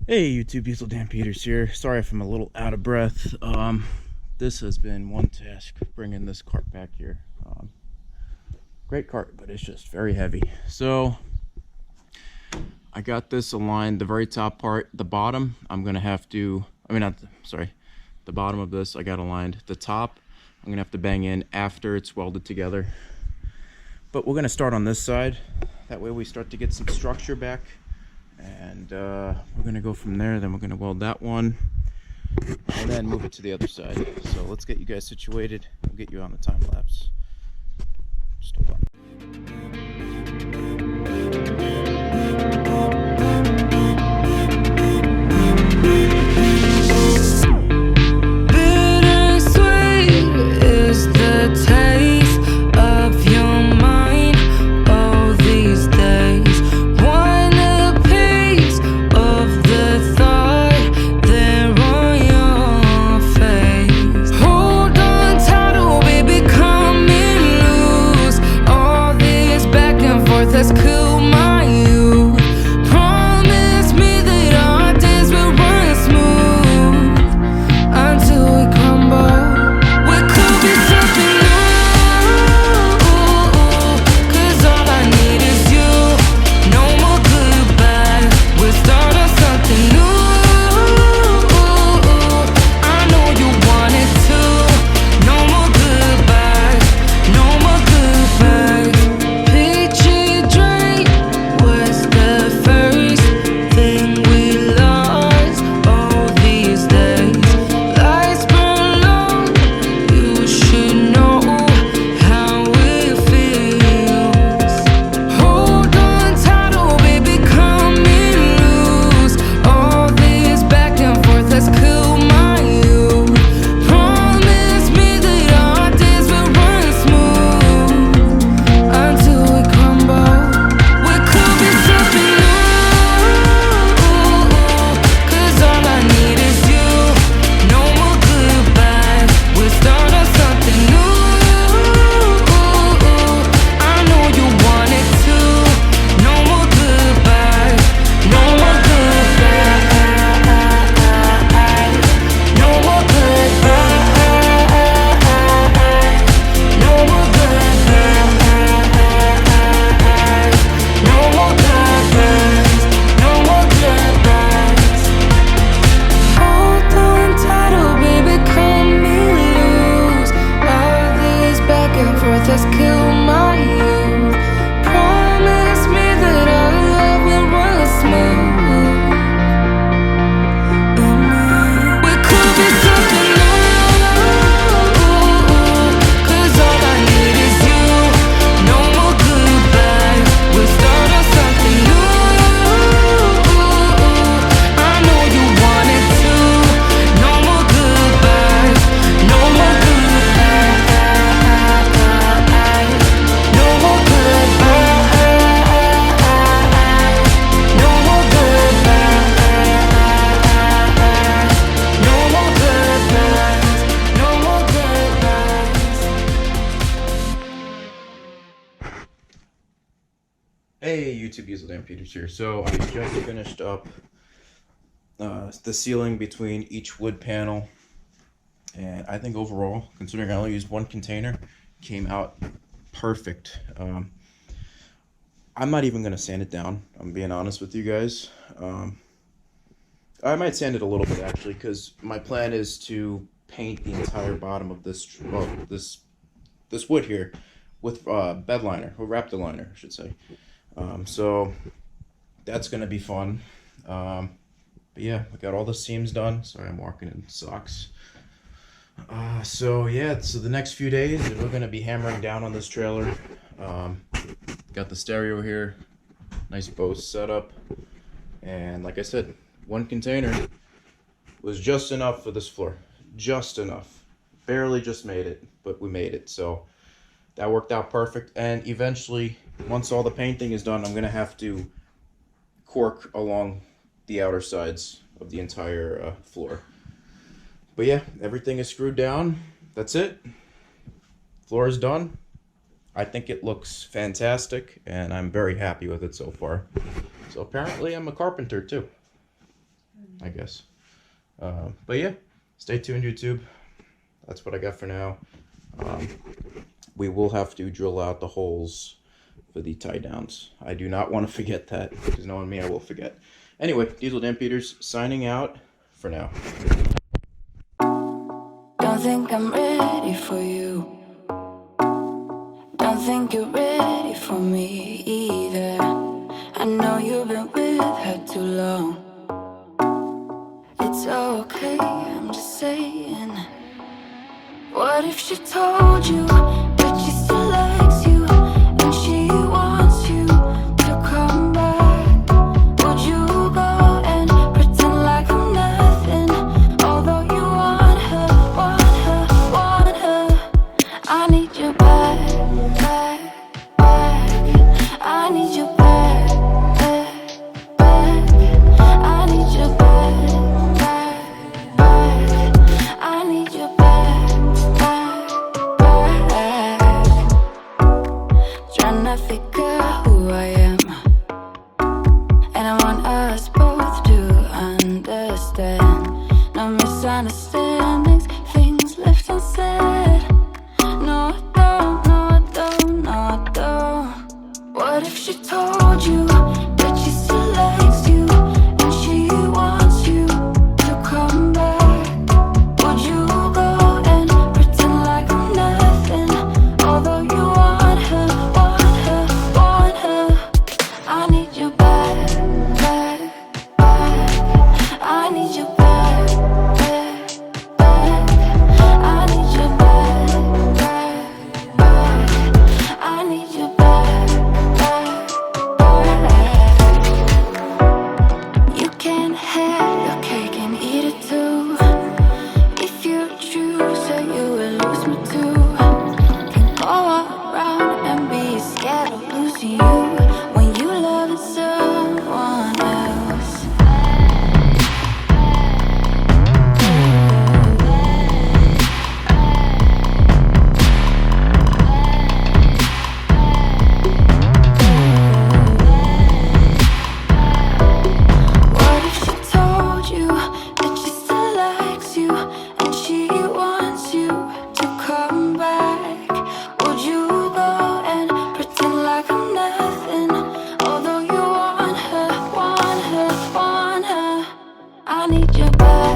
Hey YouTube, Diesel Dan Peters here. Sorry if I'm a little out of breath. This has been one task, bringing this cart back here. Great cart, but it's just very heavy. So I got this aligned, the very top part, the bottom, I'm gonna have to, the bottom of this I got aligned. The top, I'm gonna have to bang in after it's welded together. But we're gonna start on this side. That way we start to get some structure back. And we're gonna go from there. Then we're gonna weld that one and then move it to the other side. So let's get you guys situated. We'll get you on the time lapse. Just hold on. Hey YouTube, Diesel Dan Peters here. So I just finished up the sealing between each wood panel, and I think overall, considering I only used one container, came out perfect. I'm not even gonna sand it down. I'm being honest with you guys. I might sand it a little bit actually, because my plan is to paint the entire bottom of this this wood here with bed liner, or Raptor liner, I should say. So that's gonna be fun. But yeah, I got all the seams done. Sorry, I'm walking in socks. So yeah, so the next few days we're gonna be hammering down on this trailer. Got the stereo here, nice Bose setup, and like I said, one container was just enough for this floor. Just enough. Barely just made it, but we made it. So that worked out perfect. And eventually, once all the painting is done, I'm gonna have to cork along the outer sides of the entire floor. But yeah, everything is screwed down. That's it. Floor is done. I think it looks fantastic, and I'm very happy with it so far. So apparently I'm a carpenter too. I guess. But yeah, stay tuned, YouTube. That's what I got for now. We will have to drill out the holes for the tie downs. I do not want to forget that, because knowing me, I will forget. Anyway, Diesel Dan Peters signing out for now. Don't think I'm ready for you. Don't think you're ready for me either. I know you've been with her too long. It's okay, I'm just saying. What if she told you that she still likes you and she wants you to come back? Would you go and pretend like I'm nothing, although you want her, want her, want her? I need you back, back, back. I need you back, back, back. I need you back, back, back. I need you back, back, back. Tryna figure who I am, and I want us both to understand. No misunderstandings, things left unsaid. No, I don't, no, I don't, no, I don't. What if she told you that she still likes you and she wants you to come back? Would you go and pretend like I'm nothing, although you want her, want her, want her? I need you back, back, back. I need you back, back, back. I need you back, back, back. I need you back, back, back. You can have your cake and eat it too. If you choose, so you will lose me too. Can go around and be scared of losing you when you love someone else. What if she told you that she still likes you and she wants you to come back? Would you go and pretend like I'm nothing, although you want her, want her, want her? I need you back.